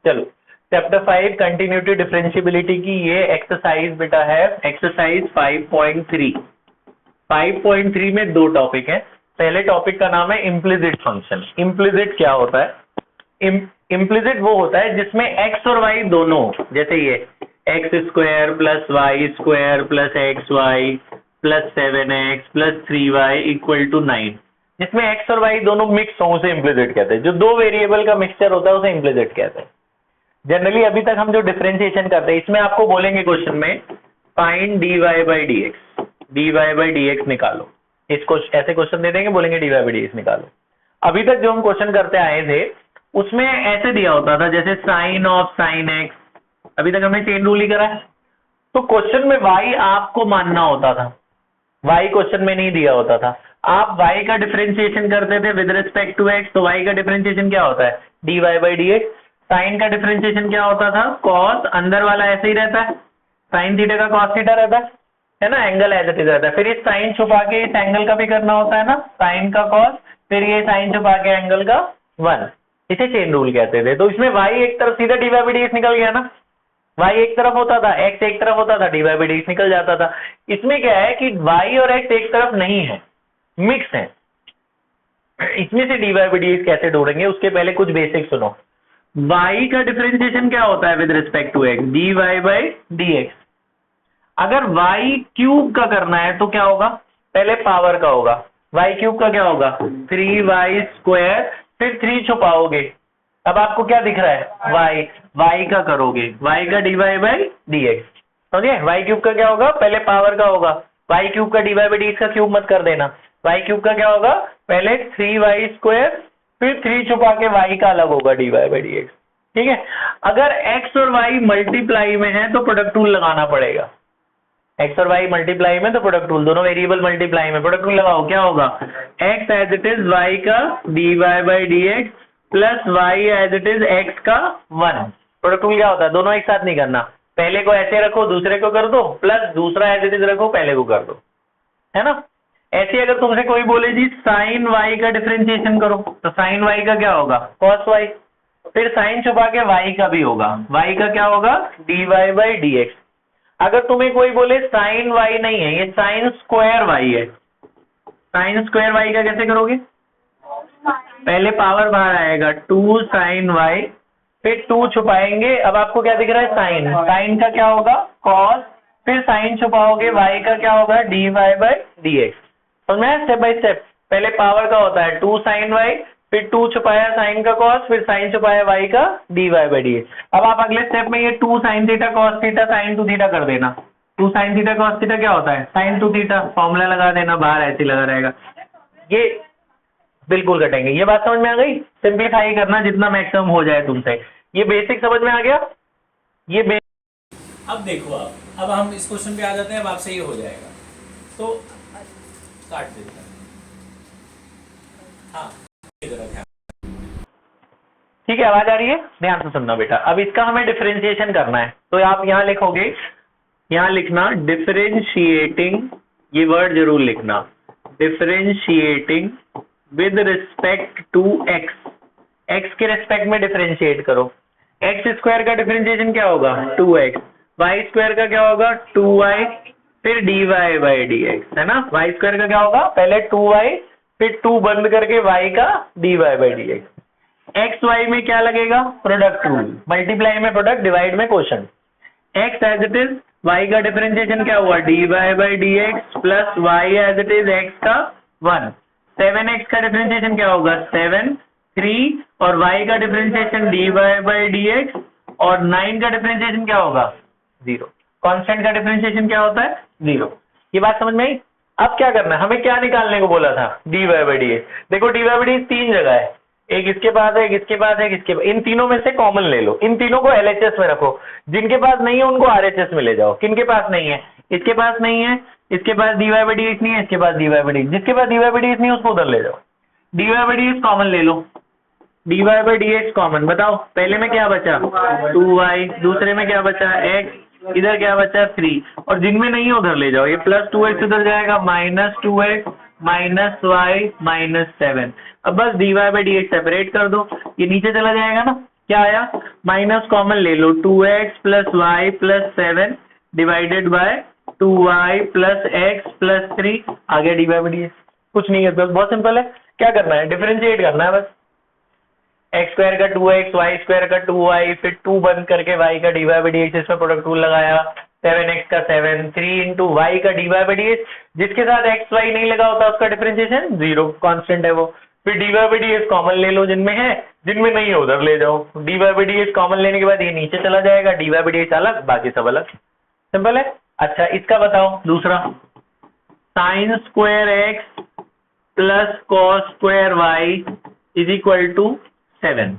चलो chapter 5 continuity differentiability की ये एक्सरसाइज बेटा है एक्सरसाइज 5.3। 5.3 में दो टॉपिक है। पहले टॉपिक का नाम है इम्प्लिसिट फंक्शन। इम्प्लिसिट क्या होता है? इम्प्लिसिट वो होता है जिसमें एक्स और वाई दोनों, जैसे ये x square plus y square plus x y plus 7x plus 3y equal to 9, जिसमें एक्स और वाई दोनों मिक्स हो उसे इम्प्लिसिट कहते हैं। जो दो वेरिएबल का मिक्सचर होता है उसे इम्प्लिसिट कहते हैं। जनरली अभी तक हम जो डिफरेंशिएशन करते हैं इसमें आपको बोलेंगे क्वेश्चन में फाइंड dy बाई dx निकालो। इसको ऐसे क्वेश्चन दे देंगे, बोलेंगे dy बाई dx निकालो। अभी तक जो हम क्वेश्चन करते आए थे उसमें ऐसे दिया होता था जैसे साइन ऑफ साइन एक्स, अभी तक हमने चेन रूल ही करा है। तो क्वेश्चन में y आपको मानना होता था, y क्वेश्चन में नहीं दिया होता था। आप y का डिफरेंशिएशन करते थे विद रिस्पेक्ट टू x, तो y का डिफरेंशिएशन क्या होता है? dy by dx। साइन का डिफरेंशिएशन क्या होता था? कॉस, अंदर वाला ऐसे ही रहता है, साइन थीटा का कॉस थीटा रहता है ना, एंगल एज इट इज रहता है। फिर इस साइन छुपा के इस एंगल का भी करना होता है ना, साइन का कॉस, फिर ये साइन छुपा के एंगल का 1, इसे चेन रूल कहते थे। तो इसमें y एक तरफ सीधा dy बाई dx निकल गया ना, y एक तरफ होता था, x एक तरफ होता था, dy बाई dx निकल जाता था। इसमें क्या है कि y और x एक तरफ नहीं है, मिक्स है। इसमें से dy बाई dx कैसे ढूंढेंगे उसके पहले कुछ बेसिक सुनो। y का डिफरेंशिएशन क्या होता है with respect to x? dy by dx। अगर y क्यूब का करना है तो क्या होगा? पहले पावर का होगा, y क्यूब का क्या होगा? 3y स्क्वायर, फिर 3 छुपाओगे, अब आपको क्या दिख रहा है? y का करोगे, y का dy बाई dx, समझे? y क्यूब का क्या होगा? पहले पावर का होगा, y क्यूब का dy बाई dx का क्यूब मत कर देना। y क्यूब का क्या होगा? पहले 3y स्क्वायर, फिर 3 छुपा के y का अलग होगा dy बाई dx, ठीक है। अगर x और y मल्टीप्लाई में है तो प्रोडक्ट रूल लगाना पड़ेगा। x और y मल्टीप्लाई में तो प्रोडक्ट रूल, दोनों वेरिएबल मल्टीप्लाई में, प्रोडक्ट रूल लगाओ, क्या होगा? x as it is y का dy by dx plus y as it is x का 1। प्रोडक्ट रूल क्या होता है? दोनों एक साथ नहीं करना, पहले को ऐसे रखो दूसरे को कर दो, प्लस दूसरा एज इट इज रखो पहले को कर दो, है ना। ऐसे अगर तुमसे कोई बोले जी साइन y का डिफरेंशिएशन करो, तो साइन y का क्या होगा? कॉस y, फिर साइन छुपा के y का भी होगा, y का क्या होगा? dy by dx। अगर तुम्हें कोई बोले साइन y नहीं है, ये साइन स्क्वायर y है, साइन स्क्वायर y का कैसे करोगे? पहले पावर बाहर आएगा 2 साइन y, फिर 2 छुपाएंगे, अब आपको क्या दिख रहा है? साइन, साइन का क्या होगा? कॉस, फिर साइन छुपाओगे, y का क्या होगा? dy by dx। समझ में? स्टेप बाय स्टेप, पहले पावर का होता है 2 साइन y, फिर 2 छुपाया साइन का कॉस, फिर साइन छुपाया y का dy बाई dx। अब आप अगले स्टेप में ये 2 sine theta cos theta sine 2 theta कर देना। 2 साइन थीटा कॉस थीटा क्या होता है? साइन 2 थीटा, फॉर्मूला लगा देना, बाहर ऐसे लगा रहेगा। ये बिल्कुल कटेंगे। ये बात समझ में आ गई? सिंप्लीफाई करना जितना मैक्सिमम हो जाए तुमसे। ये बेसिक समझ में आ गया? ये अब देखो, अब हम इस क्वेश्चन पे आ जाते हैं। अब आपसे ये हो जाएगा तो काट देते हैं। हाँ, ठीक है, आवाज आ रही है? ध्यान से सुनना बेटा। अब इसका हमें डिफरेंशिएशन करना है, तो आप यहां लिखोगे, यहां लिखना डिफरेंशिएटिंग, ये वर्ड जरूर लिखना, differentiating with respect to x। x के रिस्पेक्ट में डिफरेंशिएट करो। x स्क्वायर का डिफरेंशिएशन क्या होगा? 2x। y स्क्वायर का क्या होगा? 2y, फिर dy बाई dx, है ना। y स्क्वायर का क्या होगा? पहले 2y, फिर 2 बंद करके y का dy by dx। X y में क्या लगेगा? प्रोडक्ट रूल, मल्टीप्लाई में प्रोडक्ट, डिवाइड में quotient. X as it is, y का डिफरेंशिएशन क्या हुआ? dy by dx plus y as it is x का 1। 7x का डिफरेंशिएशन क्या होगा? 7, 3, और y का डिफरेंशिएशन dy बाई dx, और 9 का डिफरेंशिएशन क्या होगा? 0। कांस्टेंट का डिफरेंशिएशन क्या होता है? 0। ये बात समझ में आई? अब क्या करना है, हमें क्या निकालने को बोला था? dy by dx। देखो dy बाई dx 3 जगह है, एक इसके पास है, एक इसके पास है, एक इसके पास। इन तीनों में से कॉमन ले लो, इन तीनों को LHS में रखो, जिनके पास नहीं है उनको RHS में ले जाओ। किनके पास नहीं है? इसके पास नहीं है, इसके पास dy बाई dx नहीं है, इसके पास dy बाई dx, जिसके पास dy बाई dx नहीं है उसको उधर ले जाओ। dy बाई dx कॉमन ले लो, dy बाई dx कॉमन, बताओ पहले में क्या बचा? 2y, दूसरे में क्या बचा? x, इधर क्या बचा? 3, और जिनमें नहीं है उधर ले जाओ। ये प्लस 2x उधर जाएगा, minus 2x minus y minus 7। अब बस dy बाई dx सेपरेट कर दो, ये नीचे चला जाएगा ना, क्या आया, माइनस कॉमन ले लो, 2x plus y plus 7 divided by 2y plus x plus 3, आ गया डी बाई डी एक्स। कुछ नहीं है, बस बहुत सिंपल है। क्या करना है, डिफरेंशिएट करना है बस। एक्स स्क्वायर का 2x, वाई स्क्वायर का 2y, फिर 2 बंद करके y का D by by D x, इसमें प्रोडक्ट रूल लगाया, 7x का 7, 3 इंटू वाई का D by by D x, जिसके साथ एक्स वाई नहीं लगा होता उसका डिफरेंशिएशन 0, कांस्टेंट है वो। फिर D by by D x common ले लो, जिनमें है, जिनमें नहीं है उधर ले जाओ। D by by D x common लेने के बाद ये नीचे चला जाएगा, D by by D x अलग, बाकी सब अलग, सिंपल है। अच्छा इसका बताओ दूसरा, sine square x plus cos square y is equal to 7,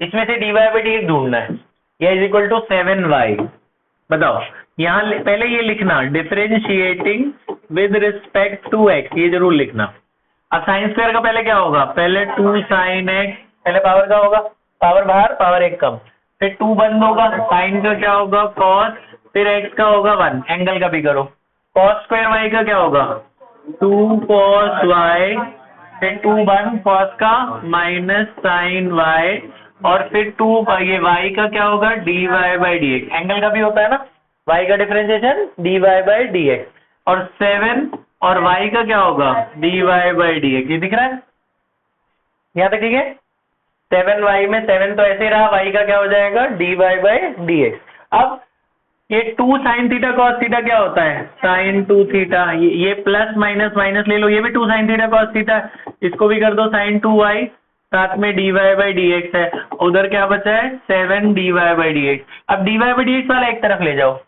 इसमें से D Y by D X ढूंढना है, या इज इक्वल टू 7y। बताओ, यहाँ पहले ये लिखना, differentiating with respect to x, ये जरूर लिखना। अब साइन स्क्वायर का पहले क्या होगा, पहले 2 साइन x, पहले पावर का होगा, पावर बाहर, पावर एक कम, फिर 2 बंद होगा, साइन का क्या होगा cos, फिर x का होगा 1, एंगल का भी करो, cos स्क्वायर y का क्या होगा 2 cos y, फिर 2 बंद cos का माइनस साइन y, और फिर 2 ये y का क्या होगा D Y by D X, angle का भी होता है ना, y का डिफरेंशिएशन D Y by D X, और 7 और y का क्या होगा D Y by D x, ये दिख रहा है यहाँ तक, ठीक है। 7y में 7 तो ऐसे रहा, y का क्या हो जाएगा D Y by D x. अब ये 2 साइन थीटा कॉस थीटा क्या होता है साइन 2 थीटा, ये प्लस माइनस माइनस ले लो, ये भी 2 साइन थीटा कॉस थीटा, इसको भी कर दो साइन 2y, साथ में D Y by D x है, उधर क्या बचा है 7 d Y by D x. अब d Y by D x वाला एक तरफ ले जाओ,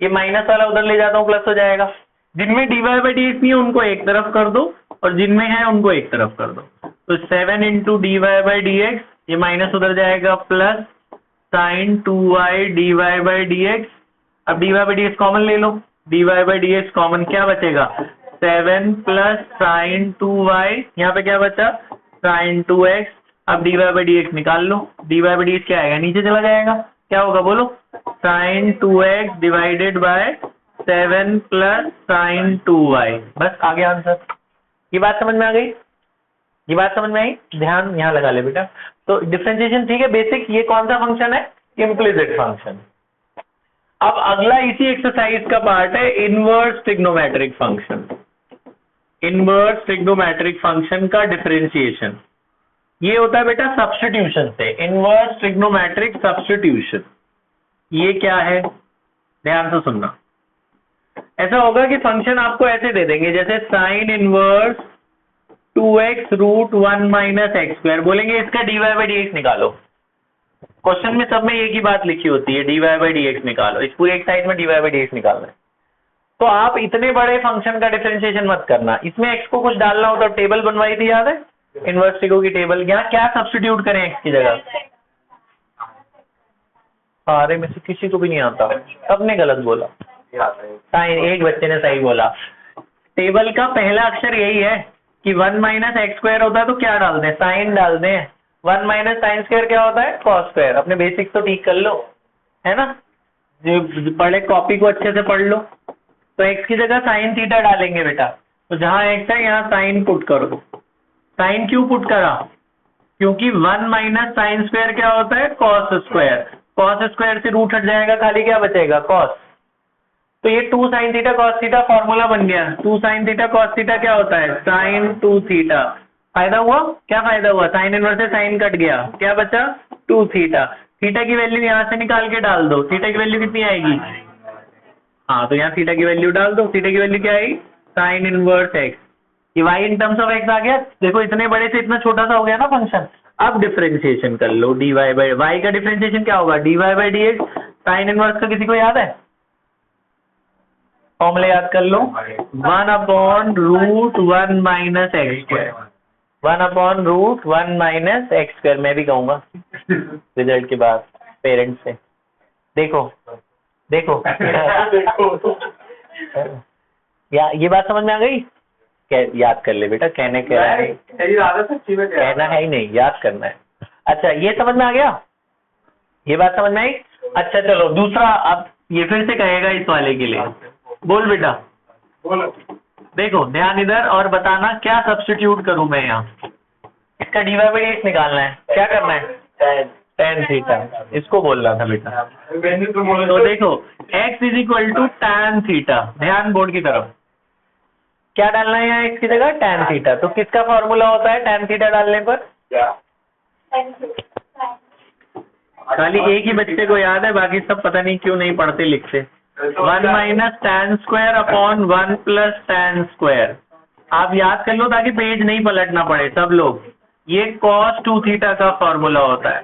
ये माइनस वाला उधर ले जाता हूँ, प्लस हो जाएगा। जिनमें D Y by D X नहीं है उनको एक तरफ कर दो, और जिनमें है उनको एक तरफ कर दो, तो 7 into d Y by D x, ये माइनस उधर जाएगा, plus sine 2y d Y by D x. अब d Y by D x common ले लो, d Y by D x common, क्या बचेगा 7 प्लस साइन 2y, यहाँ पे क्या बचा साइन 2x। अब d Y by D x निकाल लो, d Y by D x क्या आएगा नीचे चला जाएगा, क्या होगा बोलो sine 2x divided by 7 plus sine 2y, बस आ गया आंसर। ये बात समझ में आ गई, ये बात समझ में आई, ध्यान यहाँ लगा ले बेटा। तो डिफरेंशिएशन ठीक है बेसिक, ये कौन सा फंक्शन है इम्प्लिसिट फंक्शन। अब अगला इसी एक्सरसाइज का पार्ट है inverse trigonometric function. Inverse trigonometric function का डिफरेंशिएशन ये होता है बेटा सब्स्टिट्यूशन से, इनवर्स ट्रिग्नोमेट्रिक सब्स्टिट्यूशन। ये क्या है ध्यान से सुनना। ऐसा होगा कि फंक्शन आपको ऐसे दे देंगे जैसे sine inverse 2x root 1 minus x square, बोलेंगे इसका D Y by D X निकालो। क्वेश्चन में सब में एक ही बात लिखी होती है, D Y by D X निकालो, इस पूरे एक्सरसाइज में D Y by D X निकालना है। तो आप इतने बड़े फंक्शन का डिफरेंशिएशन मत करना, इसमें एक्स को कुछ डालना हो तो टेबल बनवाई थी याद है, इनवर्स ट्रिगो की टेबल। यहाँ क्या सब्स्टिट्यूट करें एक्स की जगह, सारे में से किसी को भी नहीं आता, सबने गलत बोला, साइन एक बच्चे ने सही बोला। टेबल का पहला अक्षर यही है कि 1 माइनस एक्स स्क्वायर होता है तो क्या डाल दें साइन डाल दें, 1 माइनस साइन स्क्वायर क्या होता है कॉस स्क्वायर। अपने बेसिक्स तो ठीक कर लो है ना, जो पढ़े कॉपी को अच्छे से पढ़ लो। तो एक्स की जगह साइन थीटा डालेंगे बेटा, तो जहां एक्स है यहाँ साइन पुट करो। साइन क्यों पुट करा, क्योंकि 1 माइनस साइन स्क्वायर क्या होता है कॉस स्क्वायर, कॉस स्क्वायर से रूट हट जाएगा, खाली क्या बचेगा कॉस। तो ये 2 sine theta cos theta formula बन गया। 2 साइन थीटा कॉस थीटा क्या होता है साइन 2 थीटा। फायदा हुआ, क्या फायदा हुआ, साइन इनवर्स से साइन कट गया, क्या बचा 2 थीटा। थीटा की वैल्यू यहाँ से निकाल के डाल दो, थीटा की वैल्यू कितनी आएगी, हाँ तो यहाँ थीटा की वैल्यू डाल दो, थीटा की वैल्यू क्या आई साइन इनवर्स एक्स। ये y in terms of x आ गया, देखो इतने बड़े से इतना छोटा सा हो गया ना फंक्शन। अब डिफरेंशिएशन कर लो, dy बाई y का डिफरेंशिएशन क्या होगा dy by dx। Sine inverse का किसी को याद है, फॉर्मूला याद कर लो, 1 upon root 1 minus x square, 1 upon root 1 minus x square. मैं भी कहूंगा रिजल्ट के बाद पेरेंट्स से, देखो देखो या ये बात समझ में आ गई, याद कर ले बेटा, कहने के कहना है ही नहीं, याद करना है। अच्छा ये समझ में आ गया, ये बात समझ में आई। अच्छा चलो दूसरा, अब ये फिर से कहेगा इस वाले के लिए, बोल बेटा बोलो। देखो ध्यान इधर और बताना क्या सब्स्टिट्यूट करूं मैं यहाँ। इसका D Y by D X निकालना है, क्या करना है tan थीटा, इसको बोलना था बेटा। तो देखो x is equal to tan theta, ध्यान बोर्ड की तरफ, क्या डालना है यहाँ x की जगह tan थीटा। तो किसका फॉर्मूला होता है tan थीटा डालने पर? खाली एक ही बच्चे को याद है, बाकी सब पता नहीं क्यों नहीं पढ़ते लिखते। 1 minus tan square upon 1 plus tan square. आप याद कर लो ताकि पेज नहीं पलटना पड़े सब लोग। ये cos 2 थीटा का फॉर्मूला होता है।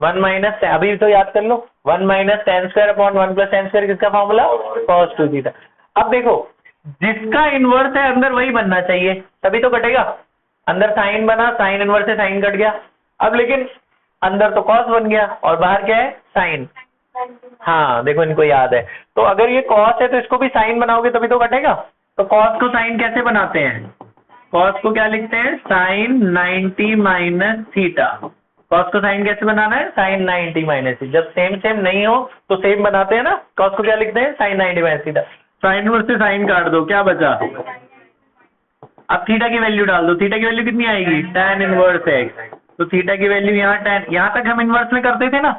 1 माइनस, अभी तो याद कर लो, 1 minus tan square upon 1 plus tan square किसका फॉर्मूला? cos 2 theta. अब देखो जिसका इनवर्स है अंदर वही बनना चाहिए, तभी तो कटेगा। अंदर साइन बना, साइन इनवर्स से साइन कट गया। अब लेकिन अंदर तो cos बन गया और बाहर क्या है? साइन। हाँ देखो इनको याद है। तो अगर ये cos है तो इसको भी साइन बनाओगे तभी तो कटेगा। तो cos को साइन कैसे बनाते हैं? cos को क्या लिखते हैं? Sine 90 minus theta. cos को साइन कैसे बनाना है? Sine 90 minus theta. जब सेम सेम नहीं हो तो सेम बनाते हैं ना। cos को क्या लिखते हैं? Sine 90 minus theta. Sine inverse से साइन काट दो, क्या बचा? अब थीटा की वैल्यू डाल दो। थीटा की वैल्यू कितनी आएगी? tan inverse x। तो थीटा की वैल्यू यहाँ tan, यहाँ तक हम इनवर्स में करते थे ना।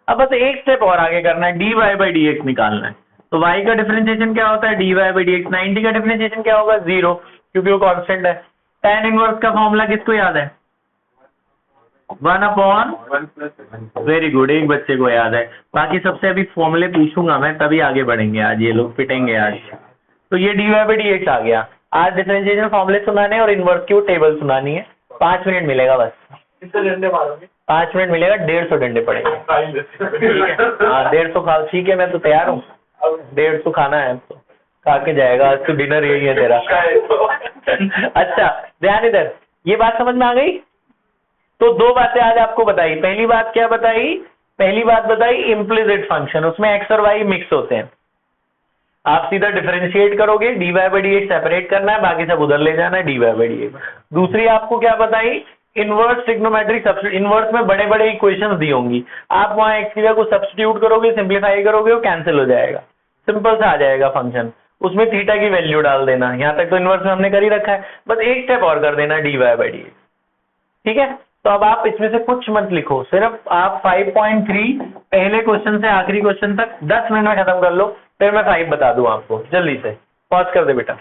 अब बस एक स्टेप और आगे करना है, dy बाई dx निकालना है। तो y का डिफरेंशिएशन क्या होता है? dy by dx। 90 का डिफरेंशिएशन क्या होगा? 0, क्योंकि वो कांस्टेंट है। tan इनवर्स का फॉर्मूला किसको याद है? 1 अपॉन, वेरी गुड, एक बच्चे को याद है। बाकी सबसे अभी फॉर्मूले पूछूंगा मैं, तभी आगे बढ़ेंगे। आज ये लोग पिटेंगे आज। तो ये dy बाई dx आ गया। आज डिफरेंशिएशन फॉर्मूले सुनाने और इनवर्स की वो टेबल सुनानी है। 5 मिनट मिलेगा बस। 5 मिनट मिलेगा, 150 डंडे पड़ेंगे। हाँ 150 खाओ, ठीक है, मैं तो तैयार हूँ। 150 खाना है तो खा के जाएगा। आज तो डिनर यही है तेरा। अच्छा ध्यान इधर, ये बात समझ में आ गई? तो दो बातें आज आपको बताई। पहली बात क्या बताई? पहली बात बताई इम्प्लिसिट फंक्शन, उसमें x और y मिक्स होते हैं। आप सीधा डिफरेंशिएट करोगे, dy बाई dx सेपरेट करना है, बाकी सब उधर ले जाना है, dy बाई dx। दूसरी आपको क्या बताई? Inverse trigonometric substitute. इनवर्स में बड़े बड़े इक्वेशंस दी होंगी, आप वहां x की जगह को सब्स्टिट्यूट करोगे, सिंप्लीफाई करोगे, वो कैंसिल हो जाएगा, सिंपल सा आ जाएगा फंक्शन। उसमें थीटा की वैल्यू डाल देना। यहाँ तक तो इनवर्स में हमने कर ही रखा है, बस एक स्टेप और कर देना, dy बाई dx। ठीक है, तो अब आप इसमें से कुछ मत लिखो, सिर्फ आप 5.3 पहले क्वेश्चन से आखिरी क्वेश्चन तक 10 मिनट में खत्म कर लो, फिर मैं 5 बता दूं आपको। जल्दी से पॉज कर दे बेटा।